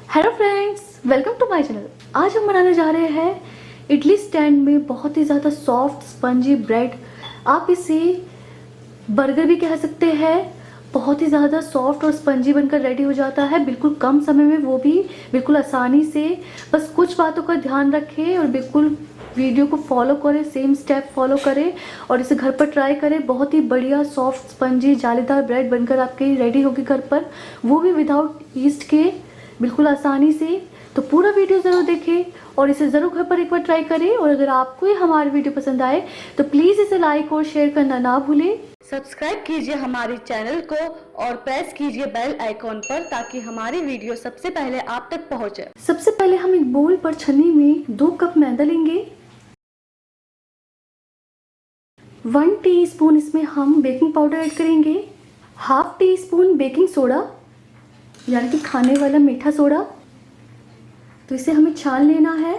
Hello friends, welcome to my channel. आज हम बनाने जा रहे हैं इडली स्टैंड में बहुत ही ज़्यादा सॉफ्ट स्पंजी ब्रेड। आप इसे बर्गर भी कह सकते हैं। बहुत ही ज़्यादा सॉफ्ट और स्पंजी बनकर रेडी हो जाता है बिल्कुल कम समय में, वो भी बिल्कुल आसानी से। बस कुछ बातों का ध्यान रखें और बिल्कुल वीडियो को फॉलो करें, सेम स्टेप फॉलो करें और इसे घर पर ट्राई करें। बहुत ही बढ़िया सॉफ्ट स्पंजी जालीदार ब्रेड बनकर आपके रेडी होगी घर पर, वो भी विदाउट ईस्ट के, बिल्कुल आसानी से। तो पूरा वीडियो ज़रूर देखें और इसे ज़रूर घर पर एक बार ट्राई करें। और अगर आपको ये हमारी वीडियो पसंद आए तो प्लीज़ इसे लाइक और शेयर करना ना भूलें। सब्सक्राइब कीजिए हमारे चैनल को और प्रेस कीजिए बेल आइकॉन पर ताकि हमारी वीडियो सबसे पहले आप तक पहुंचे। सबसे पहले हम एक बोल पर छन्नी में 2 कप मैदा लेंगे। 1 टीस्पून इसमें हम बेकिंग पाउडर ऐड करेंगे। Half tea spoon baking soda यानी कि खाने वाला मीठा सोडा। तो इसे हमें छान लेना है।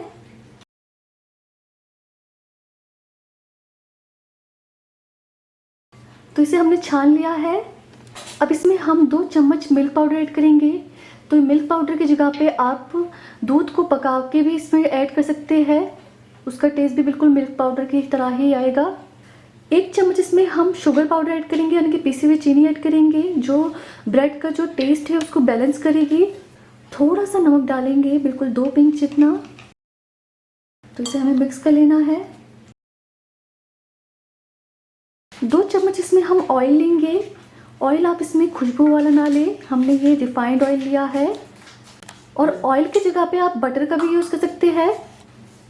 तो इसे हमने छान लिया है। अब इसमें हम 2 चम्मच मिल्क पाउडर ऐड करेंगे। तो मिल्क पाउडर की जगह पे आप दूध को पका के भी इसमें ऐड कर सकते हैं। उसका टेस्ट भी बिल्कुल मिल्क पाउडर की तरह ही आएगा। 1 चम्मच इसमें हम शुगर पाउडर ऐड करेंगे यानी कि पिसी हुई चीनी ऐड करेंगे, जो ब्रेड का जो टेस्ट है उसको बैलेंस करेगी। थोड़ा सा नमक डालेंगे, बिल्कुल 2 पिंच जितना। तो इसे हमें मिक्स कर लेना है। 2 चम्मच इसमें हम ऑयल लेंगे। ऑयल आप इसमें खुशबू वाला ना लें, हमने ये रिफाइंड ऑयल लिया है। और ऑयल की जगह पे आप बटर का भी यूज़ कर सकते हैं।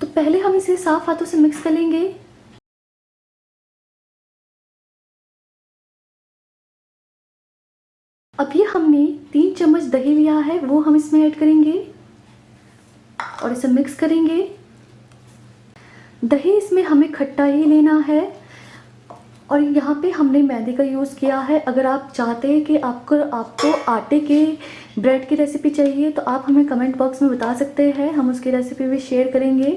तो पहले हम इसे साफ हाथों से मिक्स कर लेंगे। अब ये हमने 3 चम्मच दही लिया है, वो हम इसमें ऐड करेंगे और इसे मिक्स करेंगे। दही इसमें हमें खट्टा ही लेना है और यहाँ पे हमने मैदे का यूज़ किया है। अगर आप चाहते हैं कि आपको आटे के ब्रेड की रेसिपी चाहिए तो आप हमें कमेंट बॉक्स में बता सकते हैं, हम उसकी रेसिपी भी शेयर करेंगे।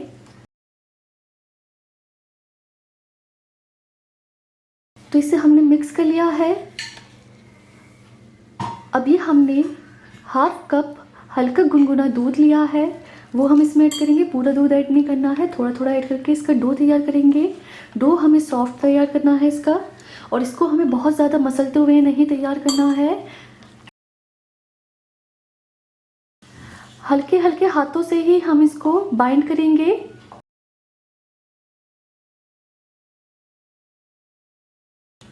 तो इसे हमने मिक्स कर लिया है। अब ये हमने हाफ कप हल्का गुनगुना दूध लिया है, वो हम इसमें ऐड करेंगे। पूरा दूध ऐड नहीं करना है, थोड़ा थोड़ा ऐड करके इसका डो तैयार करेंगे। डो हमें सॉफ्ट तैयार करना है इसका, और इसको हमें बहुत ज़्यादा मसलते हुए नहीं तैयार करना है। हल्के हल्के हाथों से ही हम इसको बाइंड करेंगे।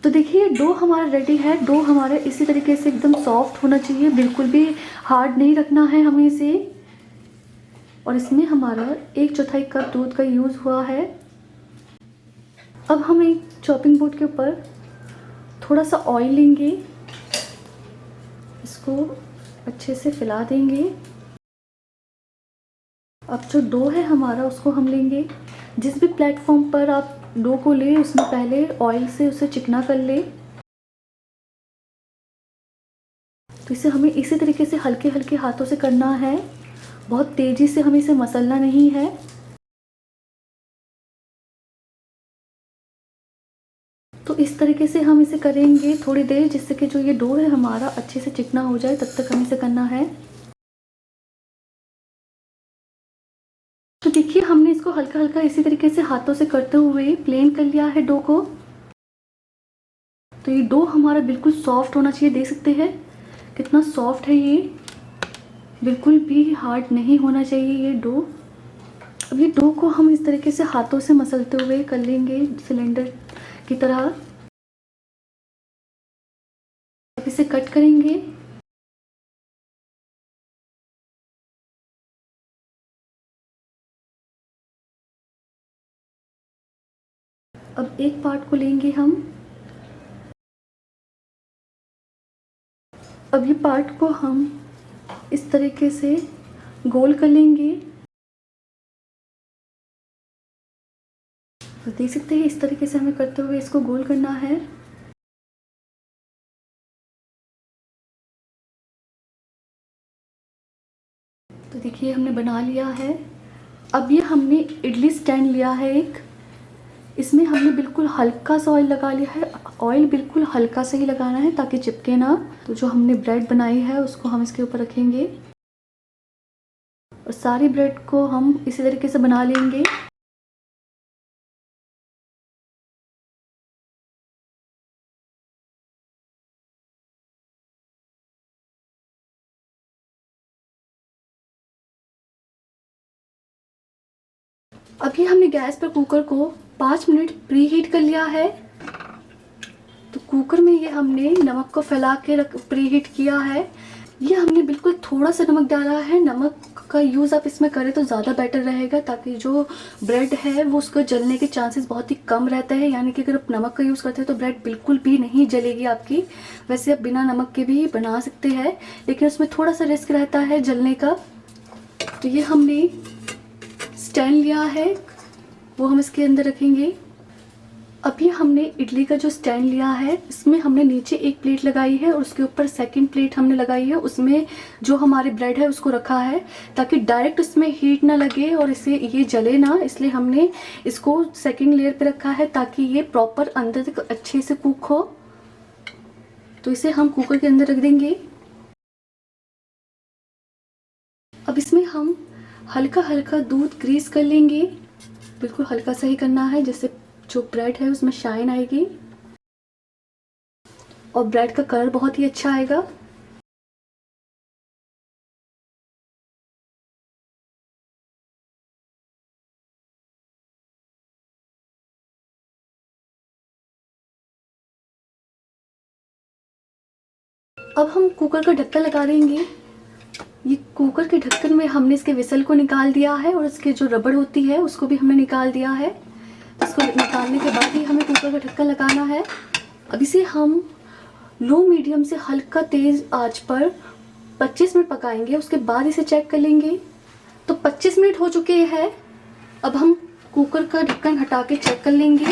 तो देखिए डो हमारा रेडी है। डो हमारा इसी तरीके से एकदम सॉफ्ट होना चाहिए, बिल्कुल भी हार्ड नहीं रखना है हमें इसे। और इसमें हमारा 1/4 कप दूध का यूज़ हुआ है। अब हम एक चॉपिंग बोर्ड के ऊपर थोड़ा सा ऑयल लेंगे, इसको अच्छे से फैला देंगे। अब जो डो है हमारा उसको हम लेंगे। जिस भी प्लेटफॉर्म पर आप डो को लें उसमें पहले ऑयल से उसे चिकना कर लें। तो इसे हमें इसी तरीके से हल्के हल्के हाथों से करना है, बहुत तेज़ी से हमें इसे मसलना नहीं है। तो इस तरीके से हम इसे करेंगे थोड़ी देर, जिससे कि जो ये डो है हमारा अच्छे से चिकना हो जाए, तब तक हमें इसे करना है। तो देखिए हमने इसको हल्का हल्का इसी तरीके से हाथों से करते हुए प्लेन कर लिया है डो को। तो ये डो हमारा बिल्कुल सॉफ्ट होना चाहिए, देख सकते हैं कितना सॉफ्ट है ये, बिल्कुल भी हार्ड नहीं होना चाहिए ये डो। अब ये डो को हम इस तरीके से हाथों से मसलते हुए कर लेंगे सिलेंडर की तरह। अब इसे कट करेंगे। अब एक पार्ट को लेंगे हम। अब ये पार्ट को हम इस तरीके से गोल कर लेंगे। तो देख सकते हैं इस तरीके से हमें करते हुए इसको गोल करना है। तो देखिए हमने बना लिया है। अब ये हमने इडली स्टैंड लिया है एक, इसमें हमने बिल्कुल हल्का सा ऑयल लगा लिया है। ऑयल बिल्कुल हल्का सा ही लगाना है ताकि चिपके ना। तो जो हमने ब्रेड बनाई है उसको हम इसके ऊपर रखेंगे। और सारी ब्रेड को हम इसी तरीके से बना लेंगे। अभी हमने गैस पर कुकर को 5 मिनट प्री हीट कर लिया है। तो कुकर में ये हमने नमक को फैला के प्री हीट किया है। ये हमने बिल्कुल थोड़ा सा नमक डाला है। नमक का यूज़ आप इसमें करें तो ज़्यादा बेटर रहेगा, ताकि जो ब्रेड है वो उसको जलने के चांसेस बहुत ही कम रहते हैं। यानी कि अगर आप नमक का यूज़ करते हैं तो ब्रेड बिल्कुल भी नहीं जलेगी आपकी। वैसे आप बिना नमक के भी बना सकते हैं, लेकिन उसमें थोड़ा सा रिस्क रहता है जलने का। तो ये हमने स्टैंड लिया है, वो हम इसके अंदर रखेंगे। अभी हमने इडली का जो स्टैंड लिया है, इसमें हमने नीचे एक प्लेट लगाई है और उसके ऊपर सेकंड प्लेट हमने लगाई है। उसमें जो हमारी ब्रेड है उसको रखा है, ताकि डायरेक्ट उसमें हीट ना लगे और इसे ये जले ना, इसलिए हमने इसको सेकंड लेयर पे रखा है, ताकि ये प्रॉपर अंदर तक अच्छे से कुक हो। तो इसे हम कुकर के अंदर रख देंगे। अब इसमें हम हल्का हल्का दूध ग्रीस कर लेंगे। बिल्कुल हल्का सा ही करना है, जिससे जो ब्रेड है उसमें शाइन आएगी और ब्रेड का कलर बहुत ही अच्छा आएगा। अब हम कुकर का ढक्कन लगा देंगे। ये कुकर के ढक्कन में हमने इसके विसल को निकाल दिया है और इसके जो रबड़ होती है उसको भी हमने निकाल दिया है। इसको निकालने के बाद ही हमें कुकर का ढक्कन लगाना है। अब इसे हम लो मीडियम से हल्का तेज आंच पर 25 मिनट पकाएंगे। उसके बाद इसे चेक कर लेंगे। तो 25 मिनट हो चुके हैं। अब हम कुकर का ढक्कन हटा के चेक कर लेंगे।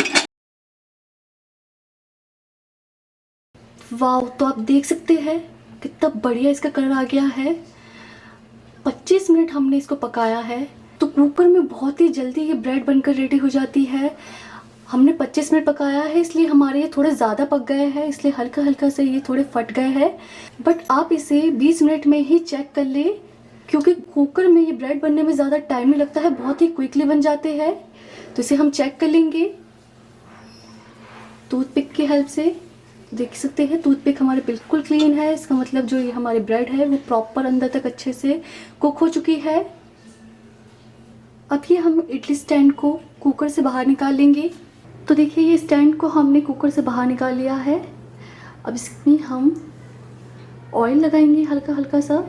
वाह, तो आप देख सकते हैं कितना बढ़िया इसका कलर आ गया है। 25 मिनट हमने इसको पकाया है, तो कुकर में बहुत ही जल्दी ये ब्रेड बनकर रेडी हो जाती है। हमने 25 मिनट पकाया है, इसलिए हमारे ये थोड़े ज़्यादा पक गए हैं, इसलिए हल्का हल्का से ये थोड़े फट गए हैं। बट आप इसे 20 मिनट में ही चेक कर ले, क्योंकि कुकर में ये ब्रेड बनने में ज़्यादा टाइम नहीं लगता है, बहुत ही क्विकली बन जाते हैं। तो इसे हम चेक कर लेंगे टूथपिक की हेल्प से। देख सकते हैं टूथपिक हमारे बिल्कुल क्लीन है। इसका मतलब जो ये हमारी ब्रेड है वो प्रॉपर अंदर तक अच्छे से कुक हो चुकी है। अब ये हम इडली स्टैंड को कुकर से बाहर निकाल लेंगे। तो देखिए ये स्टैंड को हमने कुकर से बाहर निकाल लिया है। अब इसमें हम ऑयल लगाएंगे हल्का हल्का सा।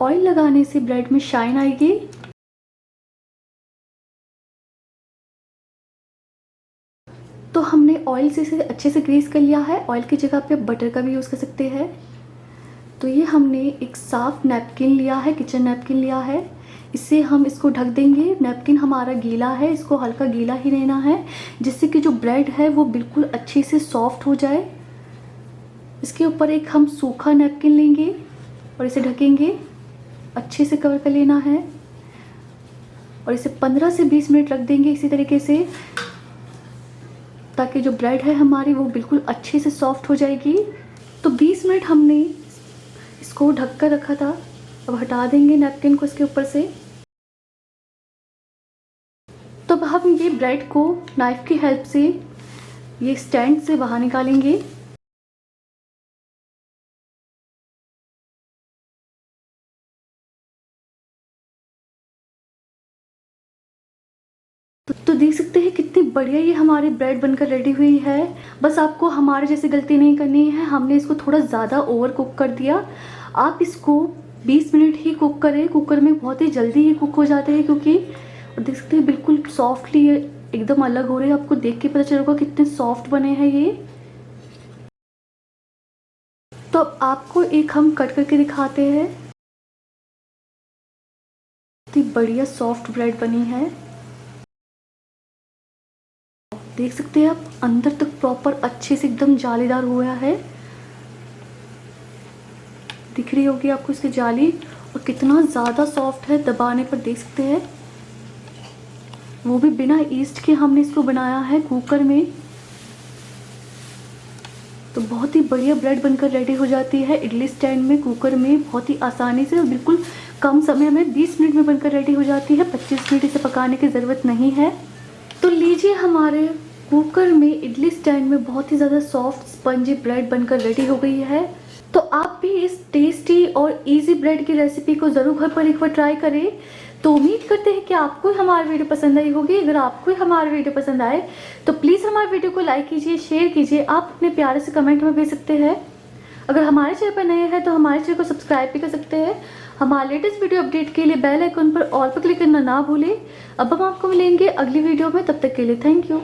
ऑयल लगाने से ब्रेड में शाइन आएगी। तो हमने ऑयल से इसे अच्छे से ग्रीस कर लिया है। ऑयल की जगह पे बटर का भी यूज़ कर सकते हैं। तो ये हमने एक साफ नैपकिन लिया है, किचन नैपकिन लिया है। इससे हम इसको ढक देंगे। नैपकिन हमारा गीला है, इसको हल्का गीला ही रहना है, जिससे कि जो ब्रेड है वो बिल्कुल अच्छे से सॉफ्ट हो जाए। इसके ऊपर एक हम सूखा नैपकिन लेंगे और इसे ढकेंगे। अच्छे से कवर कर लेना है और इसे 15 से 20 मिनट रख देंगे इसी तरीके से, ताकि जो ब्रेड है हमारी वो बिल्कुल अच्छे से सॉफ्ट हो जाएगी। तो 20 मिनट हमने इसको ढक कर रखा था। अब हटा देंगे नैपकिन को इसके ऊपर से। तो अब हम ये ब्रेड को नाइफ की हेल्प से ये स्टैंड से बाहर निकालेंगे। तो देख सकते हैं कितनी बढ़िया ये हमारी ब्रेड बनकर रेडी हुई है। बस आपको हमारे जैसे गलती नहीं करनी है। हमने इसको थोड़ा ज़्यादा ओवर कुक कर दिया। आप इसको 20 मिनट ही कुक करें। कुकर में बहुत ही जल्दी ये कुक हो जाते हैं, क्योंकि देख सकते हैं बिल्कुल सॉफ्टली एकदम अलग हो रहे हैं। आपको देख के पता चलेगा कितने सॉफ्ट बने हैं ये। तो अब आपको एक हम कट करके दिखाते हैं। कितनी बढ़िया सॉफ्ट ब्रेड बनी है। देख सकते हैं आप अंदर तक प्रॉपर अच्छे से एकदम जालीदार हुआ है। दिख रही होगी आपको इसकी जाली, और कितना ज़्यादा सॉफ्ट है, दबाने पर देख सकते हैं। वो भी बिना ईस्ट के हमने इसको बनाया है कुकर में। तो बहुत ही बढ़िया ब्रेड बनकर रेडी हो जाती है इडली स्टैंड में, कुकर में, बहुत ही आसानी से और बिल्कुल कम समय में 20 मिनट में बनकर रेडी हो जाती है। 25 मिनट इसे पकाने की ज़रूरत नहीं है। तो लीजिए, हमारे कुकर में इडली स्टैंड में बहुत ही ज़्यादा सॉफ्ट स्पंजी ब्रेड बनकर रेडी हो गई है। तो आप भी इस टेस्टी और इजी ब्रेड की रेसिपी को ज़रूर घर पर एक बार ट्राई करें। तो उम्मीद करते हैं कि आपको हमारी वीडियो पसंद आई होगी। अगर आपको हमारी वीडियो पसंद आए तो प्लीज़ हमारी वीडियो को लाइक कीजिए, शेयर कीजिए। आप अपने प्यारे से कमेंट में भेज सकते हैं। अगर हमारे चैनल पर नए हैं तो हमारे चैनल को सब्सक्राइब भी कर सकते हैं। हमारे लेटेस्ट वीडियो अपडेट के लिए बेल आइकन पर ऑल पर क्लिक करना ना भूलें। अब हम आपको मिलेंगे अगली वीडियो में, तब तक के लिए थैंक यू।